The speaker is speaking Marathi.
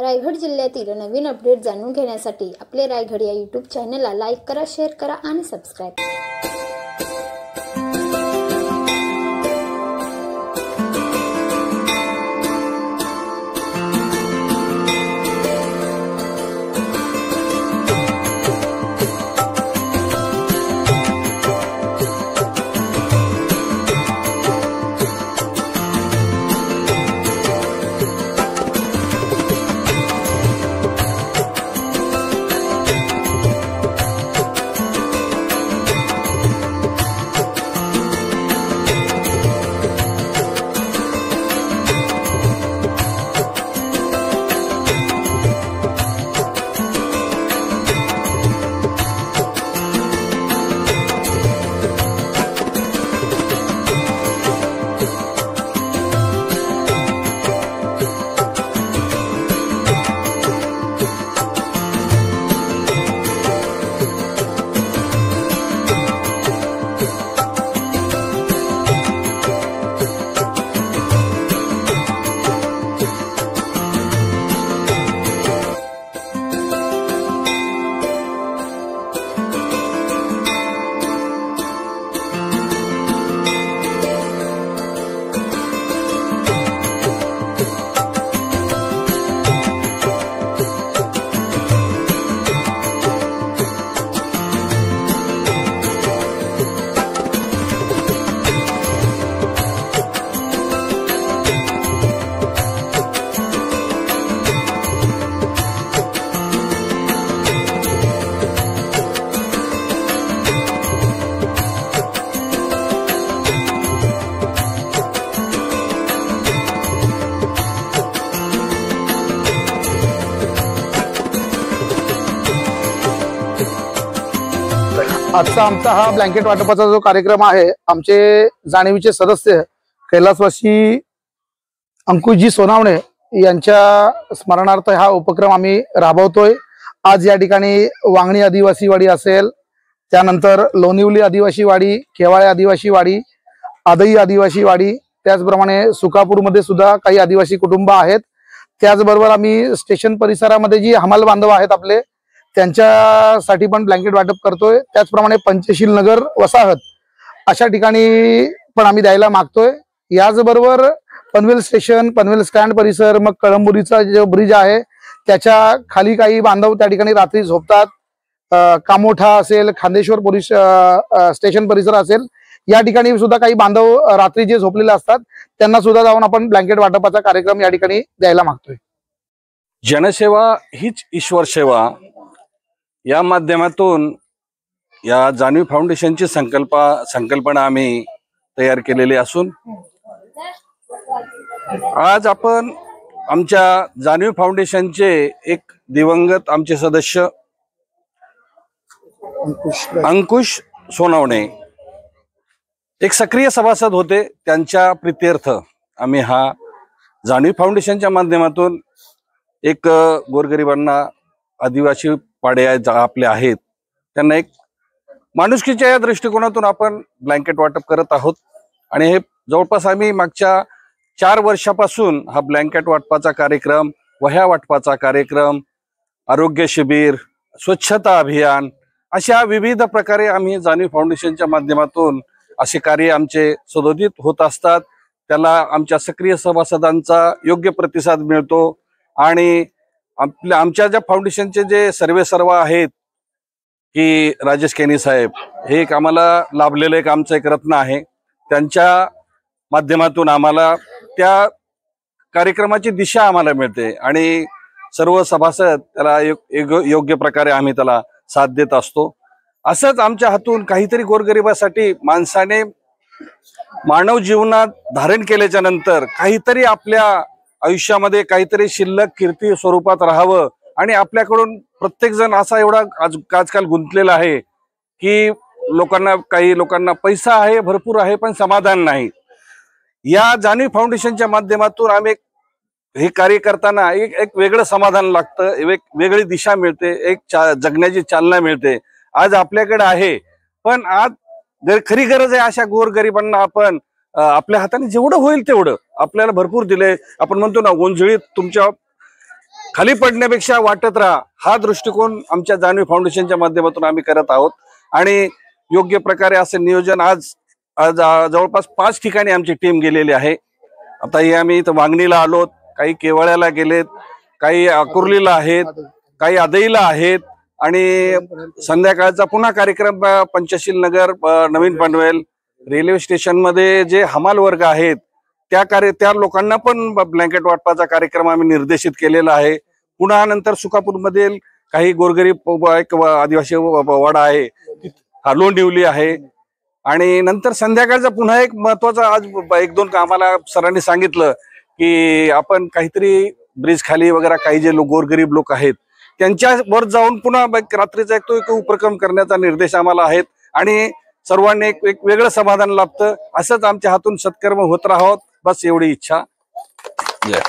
रायगड जिल्ह्यातील नवीन अपडेट जाणून घेण्यासाठी आपले रायगड या यूट्यूब चॅनलला लाईक करा, शेअर करा आणि सबस्क्राईब करा। आजचा आमचा हा ब्लँकेट वाटपाचा जो कार्यक्रम आहे, आमचे जाणीवीचे सदस्य कैलासवासी अंकुशजी सोनावणे यांच्या स्मरणार्थ हा उपक्रम आम्ही राबवतोय। आज या ठिकाणी वांगणी आदिवासी वाडी असेल, त्यानंतर लोणिवली आदिवासी वाडी, केवाळे आदिवासी वाडी, आदई आदिवासी वाडी, त्याचप्रमाणे सुकापूरमध्ये सुद्धा काही आदिवासी कुटुंब आहेत। त्याचबरोबर आम्ही स्टेशन परिसरामध्ये जी हमाल बांधव आहेत आपले, त्यांच्यासाठी पण ब्लँकेट वाटप करतोय। त्याचप्रमाणे पंचशील नगर वसाहत अशा ठिकाणी पण आम्ही द्यायला मागतोय। याचबरोबर पनवेल स्टेशन, पनवेल स्टँड परिसर, मग कळंबुरीचा जो ब्रिज आहे त्याच्या खाली काही बांधव त्या ठिकाणी रात्री झोपतात। कामोठा असेल, खांदेश्वर पोलीस स्टेशन परिसर असेल, या ठिकाणी सुद्धा काही बांधव रात्री जे झोपलेले असतात त्यांना सुद्धा जाऊन आपण ब्लँकेट वाटपाचा कार्यक्रम या ठिकाणी द्यायला मागतोय। जनसेवा हीच ईश्वर सेवा या माध्यमातून या जाणीव फाउंडेशनची संकल्पना आम्ही तयार केलेली असून आज आपण आमच्या जाणीव फाउंडेशनचे एक दिवंगत आमचे सदस्य अंकुश सोनावणे एक सक्रिय सभासद होते, त्यांच्या प्रीत्यर्थ आम्ही हा जाणीव फाउंडेशनच्या माध्यमातून एक गोरगरिबांना, आदिवासी पाडे आपले आहेत त्यांना एक माणुसकीच्या या दृष्टिकोनातून आपण ब्लँकेट वाटप करत आहोत। आणि हे जवळपास आम्ही मागच्या 4 वर्षापासून हा ब्लँकेट वाटपाचा कार्यक्रम, वह्या वाटपाचा कार्यक्रम, आरोग्य शिबिर, स्वच्छता अभियान अशा विविध प्रकारे आम्ही जाणीव फाउंडेशनच्या माध्यमातून असे कार्य आमचे सदोदित होत असतात। त्याला आमच्या सक्रिय सभासदांचा योग्य प्रतिसाद मिळतो आणि आमच्या ज्या फाउंडेशनचे जे सर्वेसर्वा आहेत की राजेश केनी साहेब, हे एक आम्हाला लाभलेलं एक आमचं एक रत्न आहे। त्यांच्या माध्यमातून आम्हाला त्या कार्यक्रमाची दिशा आम्हाला मिळते आणि सर्व सभासद त्याला योग्य प्रकारे आम्ही त्याला साथ देत असतो। असंच आमच्या हातून काहीतरी गोरगरिबासाठी माणसाने मानव जीवनात धारण केल्याच्या नंतर काहीतरी आपल्या आयुष्यामध्ये काहीतरी शिल्लक कीर्ती स्वरूपात राहावं आणि आपल्याकडून प्रत्येक जण असा एवढा आजकाल गुंतलेला आहे की काही लोकांना पैसा आहे, भरपूर आहे, पण समाधान नाही। या जाणीव फाउंडेशनच्या माध्यमातून आम्ही हे कार्य करताना एक वेगळं समाधान लागतं, एक वेगळी दिशा मिळते, एक जगण्याची चालना मिळते। आज आपल्याकडे आहे, पण आज खरी गरज आहे अशा गोरगरिबांना आपण आपल्या हाताने जेवढं होईल तेवढं आपल्याला भरपूर दिले। आपण म्हणतो ना, ओंजळीत तुमच्या खाली पडण्यापेक्षा वाटत राहा हा दृष्टिकोन आमच्या जाणीव फाउंडेशनच्या माध्यमातून आम्ही करत आहोत आणि योग्य प्रकारे असे नियोजन आज जवळपास 5 ठिकाणी आमची टीम गेलेली आहे. आता हे आम्ही इथं वांगणीला आलोत, काही केवळ्याला गेलेत, काही अकुर्लीला आहेत, काही आदईला आहेत आणि संध्याकाळचा पुन्हा कार्यक्रम पंचशील नगर, नवीन पनवेल रेल्वे स्टेशन मध्ये जे हमाल वर्ग आहेत त्या लोकांना पण ब्लँकेट वाटपाचा कार्यक्रम आम्ही निर्देशित केलेला आहे. पुन्हा नंतर सुकापूर मधील काही गोरगरीब एक आदिवासी वाडा आहे, लोंढिवली आहे आणि नंतर संध्याकाळचा पुन्हा एक महत्वाचा आज 1-2 आम्हाला सरांनी सांगितलं की आपण काहीतरी ब्रिज खाली वगैरे काही जे गोरगरीब लोक आहेत त्यांच्यावर जाऊन पुन्हा रात्रीचा एक उपक्रम करण्याचा निर्देश आम्हाला आहेत आणि सर्वांनी एक वेगळं समाधान लाभतं. असंच आमच्या हातून सत्कर्म होत राहावं, बस एवढी इच्छा. जय.